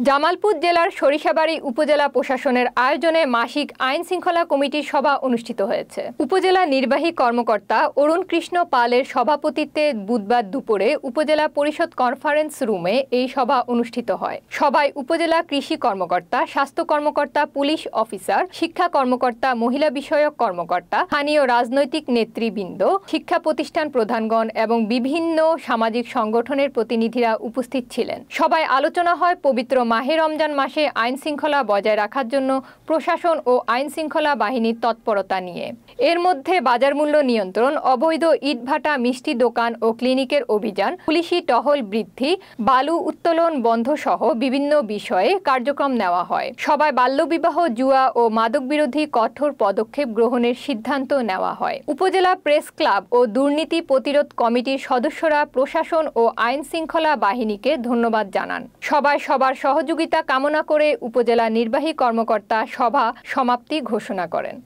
জামালপুর জেলার সরিষাবাড়ী উপজেলা প্রশাসনের আয়োজনে মাসিক আইন শৃঙ্খলা কমিটির সভা অনুষ্ঠিত হয়েছে। উপজেলা নির্বাহী কর্মকর্তা অরুণ কৃষ্ণ পালের সভাপতিত্বে বুধবার দুপুরে উপজেলা পরিষদ কনফারেন্স রুমে এই সভা অনুষ্ঠিত হয়। সভায় উপজেলা কৃষি কর্মকর্তা, স্বাস্থ্য কর্মকর্তা, পুলিশ অফিসার, শিক্ষা কর্মকর্তা, মহিলা বিষয়ক কর্মকর্তা, স্থানীয় রাজনৈতিক নেতৃবৃন্দ, শিক্ষা প্রতিষ্ঠান প্রধানগণ এবং বিভিন্ন সামাজিক সংগঠনের প্রতিনিধিরা উপস্থিত ছিলেন। সভায় আলোচনা হয় পবিত্র মাহে রমজান মাসে আইন শৃঙ্খলা বজায় রাখার জন্য প্রশাসন ও আইন শৃঙ্খলা বাহিনীর তৎপরতা নিয়ে। এর মধ্যে বাজার মূল্য নিয়ন্ত্রণ, অবৈধ ইটভাটা, মিষ্টি দোকান ও ক্লিনিকের অভিযান, পুলিশি টহল বৃদ্ধি, বালু উত্তোলন বন্ধ সহ বিভিন্ন বিষয়ে কার্যক্রম নেওয়া হয়। সভায় বাল্যবিবাহ, জুয়া ও মাদক বিরোধী কঠোর পদক্ষেপ গ্রহণের সিদ্ধান্ত নেওয়া হয়। উপজেলা প্রেস ক্লাব ও দুর্নীতি প্রতিরোধ কমিটির সদস্যরা প্রশাসন ও আইন শৃঙ্খলা বাহিনীকে ধন্যবাদ জানান। সভায় সবার সহযোগিতা কামনা করে উপজেলা নির্বাহী কর্মকর্তা সভা সমাপ্তি ঘোষণা করেন।